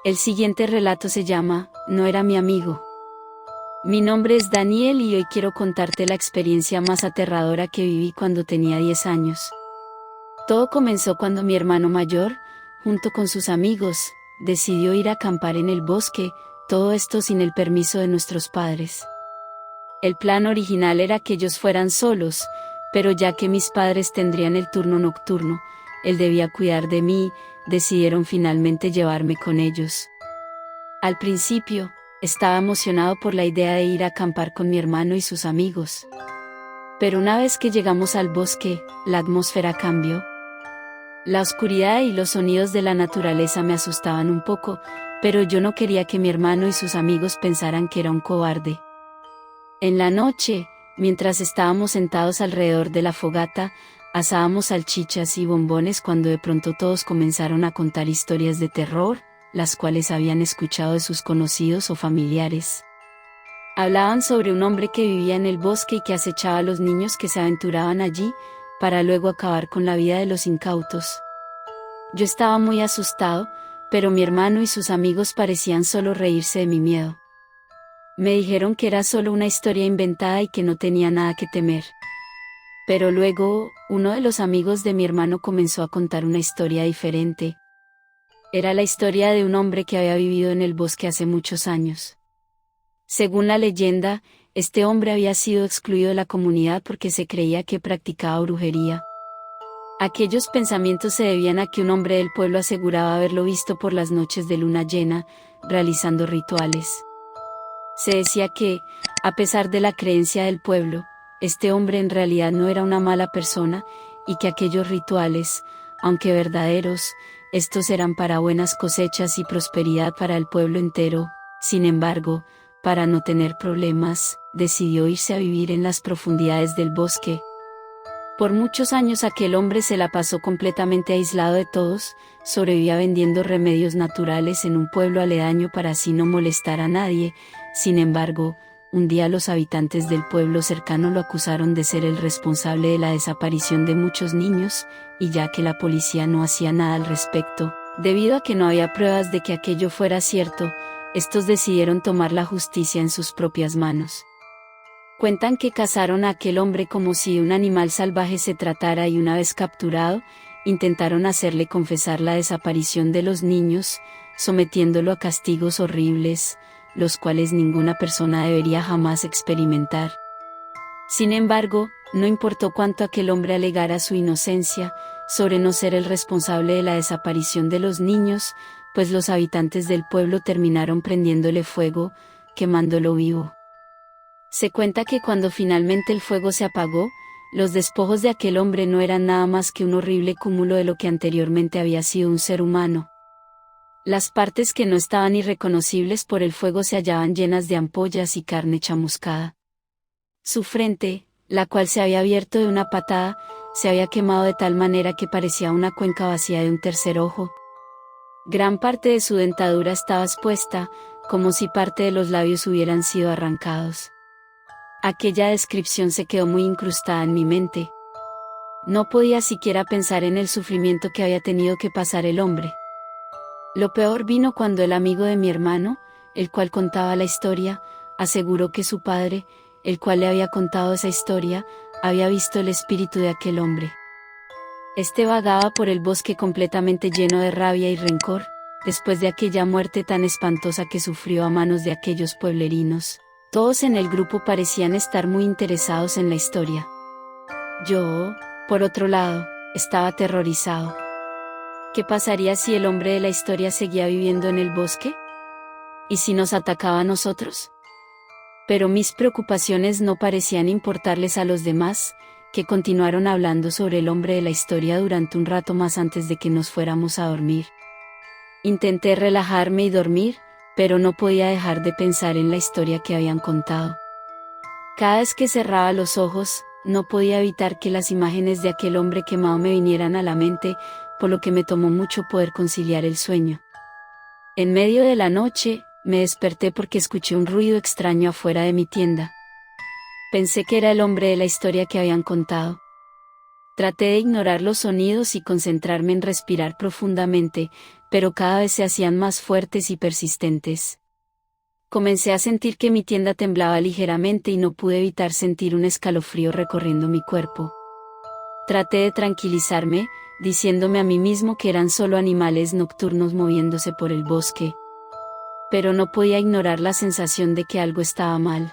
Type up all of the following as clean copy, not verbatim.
El siguiente relato se llama No era mi amigo. Mi nombre es Daniel y hoy quiero contarte la experiencia más aterradora que viví cuando tenía 10 años. Todo comenzó cuando mi hermano mayor, junto con sus amigos, decidió ir a acampar en el bosque, todo esto sin el permiso de nuestros padres. El plan original era que ellos fueran solos, pero ya que mis padres tendrían el turno nocturno, él debía cuidar de mí, decidieron finalmente llevarme con ellos. Al principio, estaba emocionado por la idea de ir a acampar con mi hermano y sus amigos. Pero una vez que llegamos al bosque, la atmósfera cambió. La oscuridad y los sonidos de la naturaleza me asustaban un poco, pero yo no quería que mi hermano y sus amigos pensaran que era un cobarde. En la noche, mientras estábamos sentados alrededor de la fogata, asábamos salchichas y bombones cuando de pronto todos comenzaron a contar historias de terror, las cuales habían escuchado de sus conocidos o familiares. Hablaban sobre un hombre que vivía en el bosque y que acechaba a los niños que se aventuraban allí, para luego acabar con la vida de los incautos. Yo estaba muy asustado, pero mi hermano y sus amigos parecían solo reírse de mi miedo. Me dijeron que era solo una historia inventada y que no tenía nada que temer. Pero luego, uno de los amigos de mi hermano comenzó a contar una historia diferente. Era la historia de un hombre que había vivido en el bosque hace muchos años. Según la leyenda, este hombre había sido excluido de la comunidad porque se creía que practicaba brujería. Aquellos pensamientos se debían a que un hombre del pueblo aseguraba haberlo visto por las noches de luna llena, realizando rituales. Se decía que, a pesar de la creencia del pueblo, este hombre en realidad no era una mala persona, y que aquellos rituales, aunque verdaderos, estos eran para buenas cosechas y prosperidad para el pueblo entero. Sin embargo, para no tener problemas, decidió irse a vivir en las profundidades del bosque. Por muchos años aquel hombre se la pasó completamente aislado de todos, sobrevivía vendiendo remedios naturales en un pueblo aledaño para así no molestar a nadie. Sin embargo, un día los habitantes del pueblo cercano lo acusaron de ser el responsable de la desaparición de muchos niños, y ya que la policía no hacía nada al respecto, debido a que no había pruebas de que aquello fuera cierto, estos decidieron tomar la justicia en sus propias manos. Cuentan que cazaron a aquel hombre como si de un animal salvaje se tratara y una vez capturado, intentaron hacerle confesar la desaparición de los niños, sometiéndolo a castigos horribles, los cuales ninguna persona debería jamás experimentar. Sin embargo, no importó cuánto aquel hombre alegara su inocencia, sobre no ser el responsable de la desaparición de los niños, pues los habitantes del pueblo terminaron prendiéndole fuego, quemándolo vivo. Se cuenta que cuando finalmente el fuego se apagó, los despojos de aquel hombre no eran nada más que un horrible cúmulo de lo que anteriormente había sido un ser humano. Las partes que no estaban irreconocibles por el fuego se hallaban llenas de ampollas y carne chamuscada. Su frente, la cual se había abierto de una patada, se había quemado de tal manera que parecía una cuenca vacía de un tercer ojo. Gran parte de su dentadura estaba expuesta, como si parte de los labios hubieran sido arrancados. Aquella descripción se quedó muy incrustada en mi mente. No podía siquiera pensar en el sufrimiento que había tenido que pasar el hombre. Lo peor vino cuando el amigo de mi hermano, el cual contaba la historia, aseguró que su padre, el cual le había contado esa historia, había visto el espíritu de aquel hombre. Este vagaba por el bosque completamente lleno de rabia y rencor, después de aquella muerte tan espantosa que sufrió a manos de aquellos pueblerinos. Todos en el grupo parecían estar muy interesados en la historia. Yo, por otro lado, estaba aterrorizado. ¿Qué pasaría si el hombre de la historia seguía viviendo en el bosque? ¿Y si nos atacaba a nosotros? Pero mis preocupaciones no parecían importarles a los demás, que continuaron hablando sobre el hombre de la historia durante un rato más antes de que nos fuéramos a dormir. Intenté relajarme y dormir, pero no podía dejar de pensar en la historia que habían contado. Cada vez que cerraba los ojos, no podía evitar que las imágenes de aquel hombre quemado me vinieran a la mente, por lo que me tomó mucho poder conciliar el sueño. En medio de la noche, me desperté porque escuché un ruido extraño afuera de mi tienda. Pensé que era el hombre de la historia que habían contado. Traté de ignorar los sonidos y concentrarme en respirar profundamente, pero cada vez se hacían más fuertes y persistentes. Comencé a sentir que mi tienda temblaba ligeramente y no pude evitar sentir un escalofrío recorriendo mi cuerpo. Traté de tranquilizarme, diciéndome a mí mismo que eran solo animales nocturnos moviéndose por el bosque. Pero no podía ignorar la sensación de que algo estaba mal.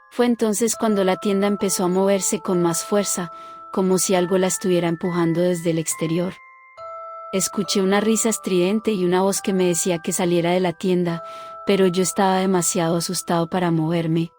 Fue entonces cuando la tienda empezó a moverse con más fuerza, como si algo la estuviera empujando desde el exterior. Escuché una risa estridente y una voz que me decía que saliera de la tienda, pero yo estaba demasiado asustado para moverme.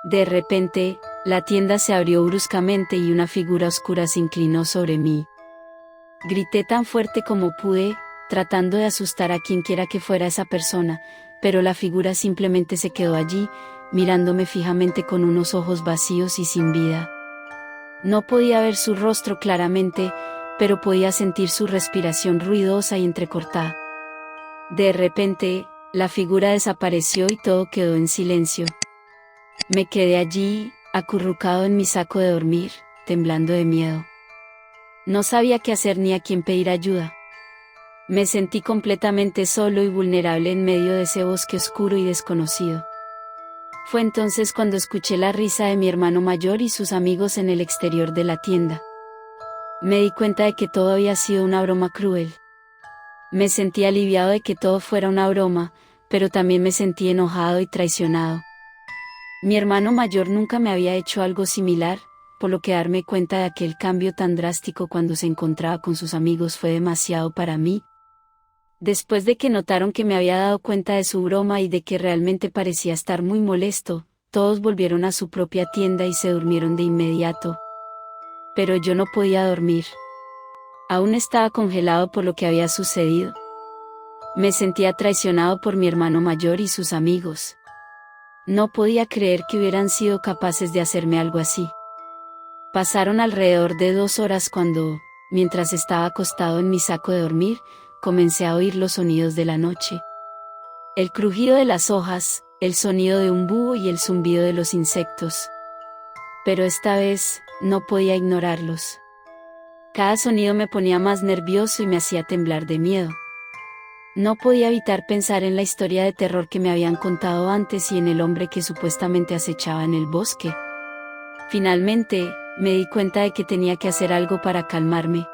De repente, la tienda se abrió bruscamente y una figura oscura se inclinó sobre mí. Grité tan fuerte como pude, tratando de asustar a quienquiera que fuera esa persona, pero la figura simplemente se quedó allí, mirándome fijamente con unos ojos vacíos y sin vida. No podía ver su rostro claramente, pero podía sentir su respiración ruidosa y entrecortada. De repente, la figura desapareció y todo quedó en silencio. Me quedé allí, acurrucado en mi saco de dormir, temblando de miedo. No sabía qué hacer ni a quién pedir ayuda. Me sentí completamente solo y vulnerable en medio de ese bosque oscuro y desconocido. Fue entonces cuando escuché la risa de mi hermano mayor y sus amigos en el exterior de la tienda. Me di cuenta de que todo había sido una broma cruel. Me sentí aliviado de que todo fuera una broma, pero también me sentí enojado y traicionado. Mi hermano mayor nunca me había hecho algo similar, por lo que darme cuenta de aquel cambio tan drástico cuando se encontraba con sus amigos fue demasiado para mí. Después de que notaron que me había dado cuenta de su broma y de que realmente parecía estar muy molesto, todos volvieron a su propia tienda y se durmieron de inmediato. Pero yo no podía dormir. Aún estaba congelado por lo que había sucedido. Me sentía traicionado por mi hermano mayor y sus amigos. No podía creer que hubieran sido capaces de hacerme algo así. Pasaron alrededor de 2 horas cuando, mientras estaba acostado en mi saco de dormir, comencé a oír los sonidos de la noche. El crujido de las hojas, el sonido de un búho y el zumbido de los insectos. Pero esta vez, no podía ignorarlos. Cada sonido me ponía más nervioso y me hacía temblar de miedo. No podía evitar pensar en la historia de terror que me habían contado antes y en el hombre que supuestamente acechaba en el bosque. Finalmente, me di cuenta de que tenía que hacer algo para calmarme.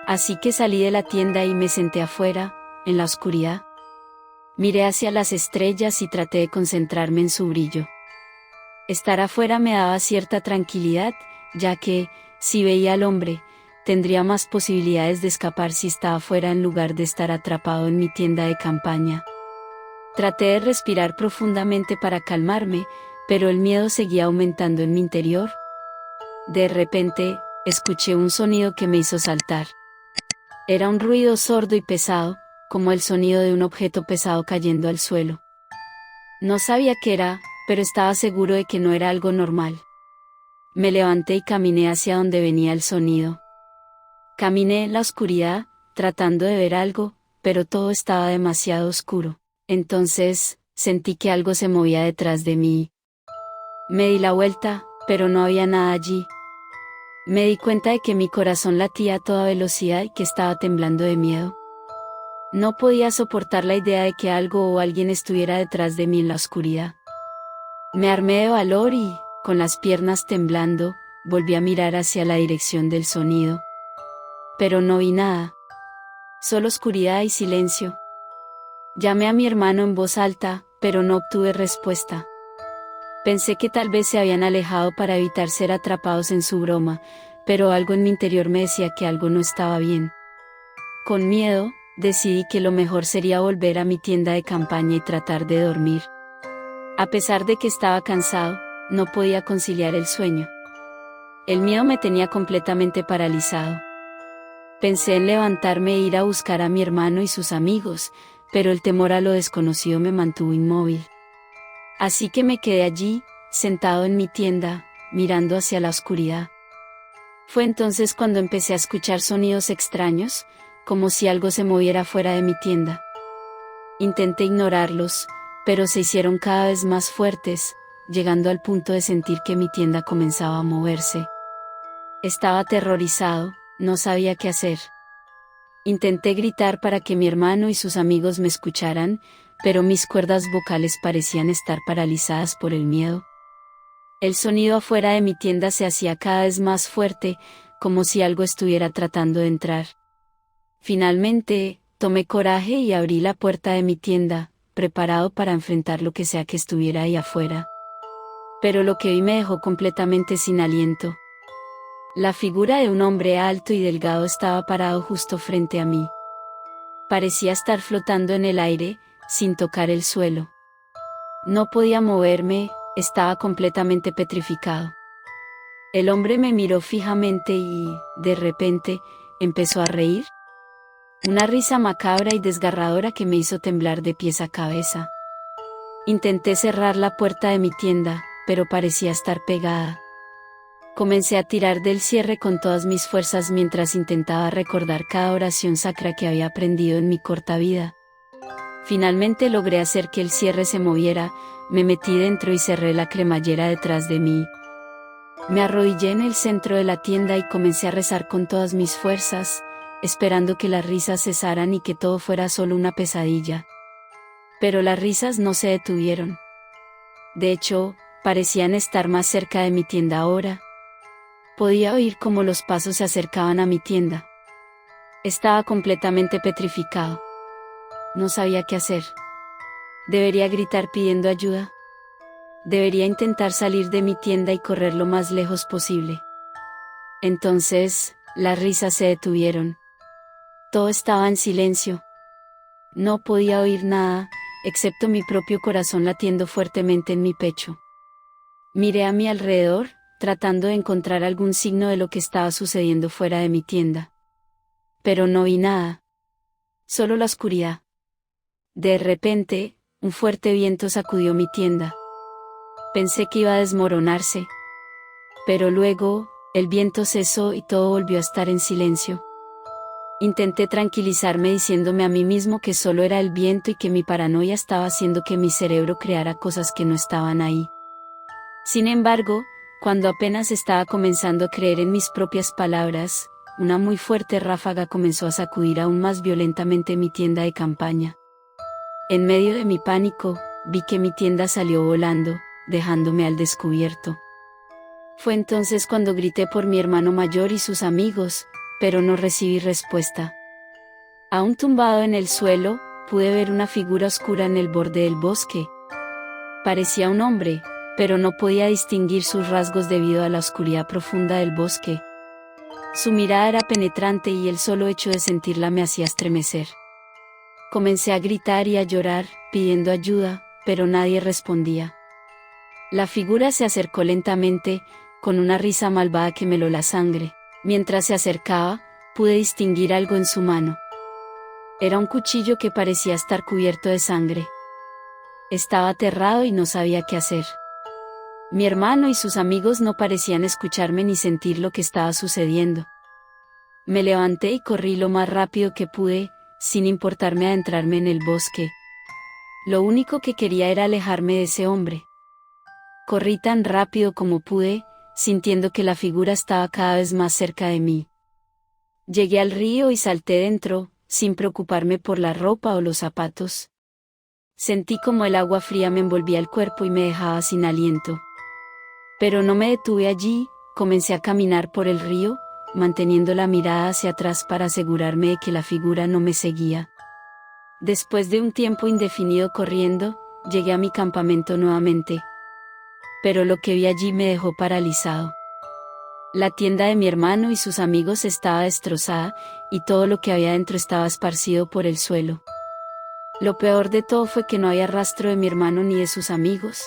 Así que salí de la tienda y me senté afuera, en la oscuridad. Miré hacia las estrellas y traté de concentrarme en su brillo. Estar afuera me daba cierta tranquilidad, ya que, si veía al hombre, tendría más posibilidades de escapar si estaba afuera en lugar de estar atrapado en mi tienda de campaña. Traté de respirar profundamente para calmarme, pero el miedo seguía aumentando en mi interior. De repente, escuché un sonido que me hizo saltar. Era un ruido sordo y pesado, como el sonido de un objeto pesado cayendo al suelo. No sabía qué era, pero estaba seguro de que no era algo normal. Me levanté y caminé hacia donde venía el sonido. Caminé en la oscuridad, tratando de ver algo, pero todo estaba demasiado oscuro. Entonces, sentí que algo se movía detrás de mí. Me di la vuelta, pero no había nada allí. Me di cuenta de que mi corazón latía a toda velocidad y que estaba temblando de miedo. No podía soportar la idea de que algo o alguien estuviera detrás de mí en la oscuridad. Me armé de valor y, con las piernas temblando, volví a mirar hacia la dirección del sonido. Pero no vi nada. Solo oscuridad y silencio. Llamé a mi hermano en voz alta, pero no obtuve respuesta. Pensé que tal vez se habían alejado para evitar ser atrapados en su broma, pero algo en mi interior me decía que algo no estaba bien. Con miedo, decidí que lo mejor sería volver a mi tienda de campaña y tratar de dormir. A pesar de que estaba cansado, no podía conciliar el sueño. El miedo me tenía completamente paralizado. Pensé en levantarme e ir a buscar a mi hermano y sus amigos, pero el temor a lo desconocido me mantuvo inmóvil. Así que me quedé allí, sentado en mi tienda, mirando hacia la oscuridad. Fue entonces cuando empecé a escuchar sonidos extraños, como si algo se moviera fuera de mi tienda. Intenté ignorarlos, pero se hicieron cada vez más fuertes, llegando al punto de sentir que mi tienda comenzaba a moverse. Estaba aterrorizado, no sabía qué hacer. Intenté gritar para que mi hermano y sus amigos me escucharan, pero mis cuerdas vocales parecían estar paralizadas por el miedo. El sonido afuera de mi tienda se hacía cada vez más fuerte, como si algo estuviera tratando de entrar. Finalmente, tomé coraje y abrí la puerta de mi tienda, preparado para enfrentar lo que sea que estuviera ahí afuera. Pero lo que vi me dejó completamente sin aliento. La figura de un hombre alto y delgado estaba parado justo frente a mí. Parecía estar flotando en el aire, sin tocar el suelo. No podía moverme, estaba completamente petrificado. El hombre me miró fijamente y, de repente, empezó a reír. Una risa macabra y desgarradora que me hizo temblar de pies a cabeza. Intenté cerrar la puerta de mi tienda, pero parecía estar pegada. Comencé a tirar del cierre con todas mis fuerzas mientras intentaba recordar cada oración sacra que había aprendido en mi corta vida. Finalmente logré hacer que el cierre se moviera, me metí dentro y cerré la cremallera detrás de mí. Me arrodillé en el centro de la tienda y comencé a rezar con todas mis fuerzas, esperando que las risas cesaran y que todo fuera solo una pesadilla. Pero las risas no se detuvieron. De hecho, parecían estar más cerca de mi tienda ahora. Podía oír cómo los pasos se acercaban a mi tienda. Estaba completamente petrificado. No sabía qué hacer. ¿Debería gritar pidiendo ayuda? Debería intentar salir de mi tienda y correr lo más lejos posible. Entonces, las risas se detuvieron. Todo estaba en silencio. No podía oír nada, excepto mi propio corazón latiendo fuertemente en mi pecho. Miré a mi alrededor, tratando de encontrar algún signo de lo que estaba sucediendo fuera de mi tienda. Pero no vi nada. Solo la oscuridad. De repente, un fuerte viento sacudió mi tienda. Pensé que iba a desmoronarse. Pero luego, el viento cesó y todo volvió a estar en silencio. Intenté tranquilizarme diciéndome a mí mismo que solo era el viento y que mi paranoia estaba haciendo que mi cerebro creara cosas que no estaban ahí. Sin embargo, cuando apenas estaba comenzando a creer en mis propias palabras, una muy fuerte ráfaga comenzó a sacudir aún más violentamente mi tienda de campaña. En medio de mi pánico, vi que mi tienda salió volando, dejándome al descubierto. Fue entonces cuando grité por mi hermano mayor y sus amigos, pero no recibí respuesta. Aún tumbado en el suelo, pude ver una figura oscura en el borde del bosque. Parecía un hombre, pero no podía distinguir sus rasgos debido a la oscuridad profunda del bosque. Su mirada era penetrante y el solo hecho de sentirla me hacía estremecer. Comencé a gritar y a llorar, pidiendo ayuda, pero nadie respondía. La figura se acercó lentamente, con una risa malvada que me heló la sangre. Mientras se acercaba, pude distinguir algo en su mano. Era un cuchillo que parecía estar cubierto de sangre. Estaba aterrado y no sabía qué hacer. Mi hermano y sus amigos no parecían escucharme ni sentir lo que estaba sucediendo. Me levanté y corrí lo más rápido que pude, sin importarme adentrarme en el bosque. Lo único que quería era alejarme de ese hombre. Corrí tan rápido como pude, sintiendo que la figura estaba cada vez más cerca de mí. Llegué al río y salté dentro, sin preocuparme por la ropa o los zapatos. Sentí como el agua fría me envolvía el cuerpo y me dejaba sin aliento. Pero no me detuve allí, comencé a caminar por el río, manteniendo la mirada hacia atrás para asegurarme de que la figura no me seguía. Después de un tiempo indefinido corriendo, llegué a mi campamento nuevamente. Pero lo que vi allí me dejó paralizado. La tienda de mi hermano y sus amigos estaba destrozada, y todo lo que había dentro estaba esparcido por el suelo. Lo peor de todo fue que no había rastro de mi hermano ni de sus amigos.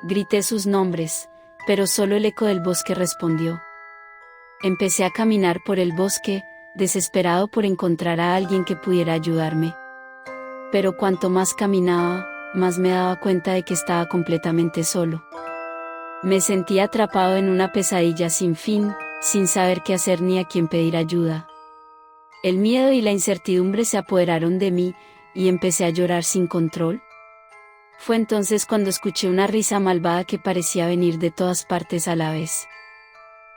Grité sus nombres, pero solo el eco del bosque respondió. Empecé a caminar por el bosque, desesperado por encontrar a alguien que pudiera ayudarme. Pero cuanto más caminaba, más me daba cuenta de que estaba completamente solo. Me sentía atrapado en una pesadilla sin fin, sin saber qué hacer ni a quién pedir ayuda. El miedo y la incertidumbre se apoderaron de mí, y empecé a llorar sin control. Fue entonces cuando escuché una risa malvada que parecía venir de todas partes a la vez.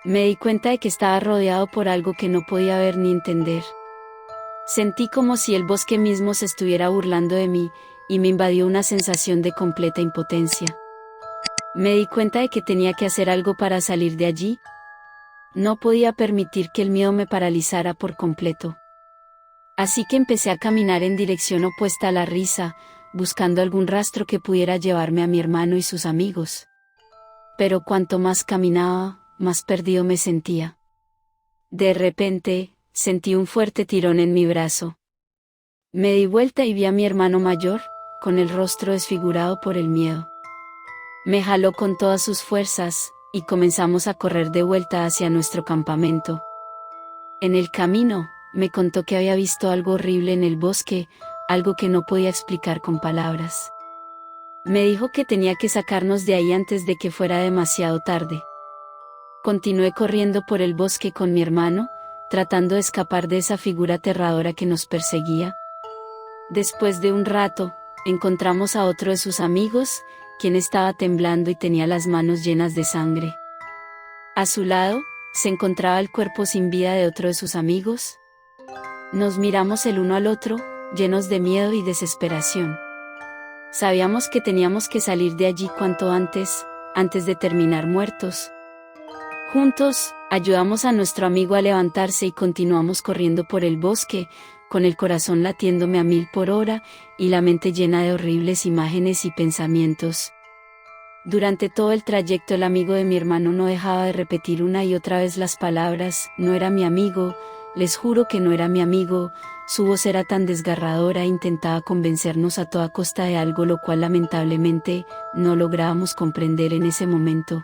Me di cuenta de que estaba rodeado por algo que no podía ver ni entender. Sentí como si el bosque mismo se estuviera burlando de mí, y me invadió una sensación de completa impotencia. Me di cuenta de que tenía que hacer algo para salir de allí. No podía permitir que el miedo me paralizara por completo. Así que empecé a caminar en dirección opuesta a la risa, buscando algún rastro que pudiera llevarme a mi hermano y sus amigos. Pero cuanto más caminaba, más perdido me sentía. De repente, sentí un fuerte tirón en mi brazo. Me di vuelta y vi a mi hermano mayor, con el rostro desfigurado por el miedo. Me jaló con todas sus fuerzas, y comenzamos a correr de vuelta hacia nuestro campamento. En el camino, me contó que había visto algo horrible en el bosque, algo que no podía explicar con palabras. Me dijo que tenía que sacarnos de ahí antes de que fuera demasiado tarde. Continué corriendo por el bosque con mi hermano, tratando de escapar de esa figura aterradora que nos perseguía. Después de un rato, encontramos a otro de sus amigos, quien estaba temblando y tenía las manos llenas de sangre. A su lado, se encontraba el cuerpo sin vida de otro de sus amigos. Nos miramos el uno al otro, llenos de miedo y desesperación. Sabíamos que teníamos que salir de allí cuanto antes de terminar muertos. Juntos, ayudamos a nuestro amigo a levantarse y continuamos corriendo por el bosque, con el corazón latiéndome a 1000 por hora, y la mente llena de horribles imágenes y pensamientos. Durante todo el trayecto el amigo de mi hermano no dejaba de repetir una y otra vez las palabras: no era mi amigo, les juro que no era mi amigo. Su voz era tan desgarradora e intentaba convencernos a toda costa de algo lo cual lamentablemente no lográbamos comprender en ese momento.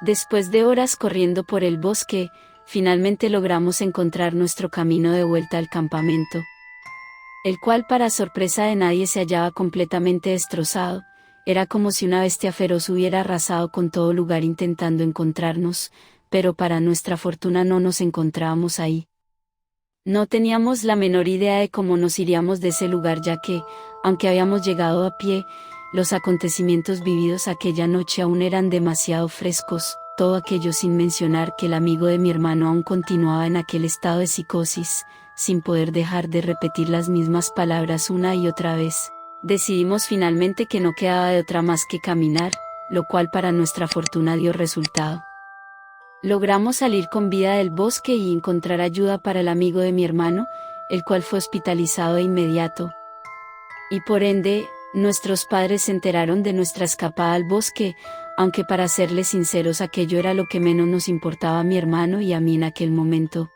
Después de horas corriendo por el bosque, finalmente logramos encontrar nuestro camino de vuelta al campamento, el cual para sorpresa de nadie se hallaba completamente destrozado. Era como si una bestia feroz hubiera arrasado con todo lugar intentando encontrarnos, pero para nuestra fortuna no nos encontrábamos ahí. No teníamos la menor idea de cómo nos iríamos de ese lugar, ya que, aunque habíamos llegado a pie, los acontecimientos vividos aquella noche aún eran demasiado frescos, todo aquello sin mencionar que el amigo de mi hermano aún continuaba en aquel estado de psicosis, sin poder dejar de repetir las mismas palabras una y otra vez. Decidimos finalmente que no quedaba de otra más que caminar, lo cual para nuestra fortuna dio resultado. Logramos salir con vida del bosque y encontrar ayuda para el amigo de mi hermano, el cual fue hospitalizado de inmediato. Y por ende, nuestros padres se enteraron de nuestra escapada al bosque, aunque para serles sinceros aquello era lo que menos nos importaba a mi hermano y a mí en aquel momento.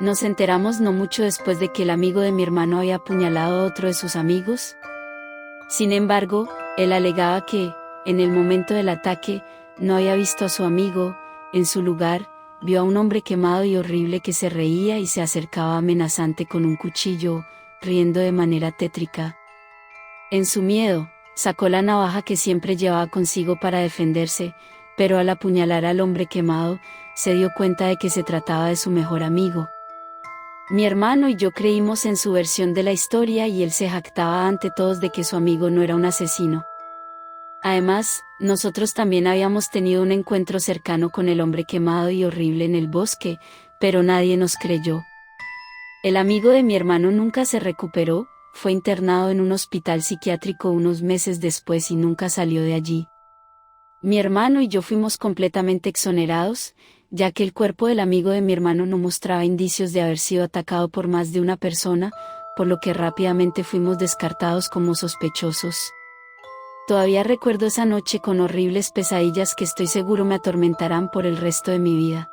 Nos enteramos no mucho después de que el amigo de mi hermano había apuñalado a otro de sus amigos. Sin embargo, él alegaba que, en el momento del ataque, no había visto a su amigo. En su lugar, vio a un hombre quemado y horrible que se reía y se acercaba amenazante con un cuchillo, riendo de manera tétrica. En su miedo, sacó la navaja que siempre llevaba consigo para defenderse, pero al apuñalar al hombre quemado, se dio cuenta de que se trataba de su mejor amigo. Mi hermano y yo creímos en su versión de la historia y él se jactaba ante todos de que su amigo no era un asesino. Además, nosotros también habíamos tenido un encuentro cercano con el hombre quemado y horrible en el bosque, pero nadie nos creyó. El amigo de mi hermano nunca se recuperó, fue internado en un hospital psiquiátrico unos meses después y nunca salió de allí. Mi hermano y yo fuimos completamente exonerados, ya que el cuerpo del amigo de mi hermano no mostraba indicios de haber sido atacado por más de una persona, por lo que rápidamente fuimos descartados como sospechosos. Todavía recuerdo esa noche con horribles pesadillas que estoy seguro me atormentarán por el resto de mi vida.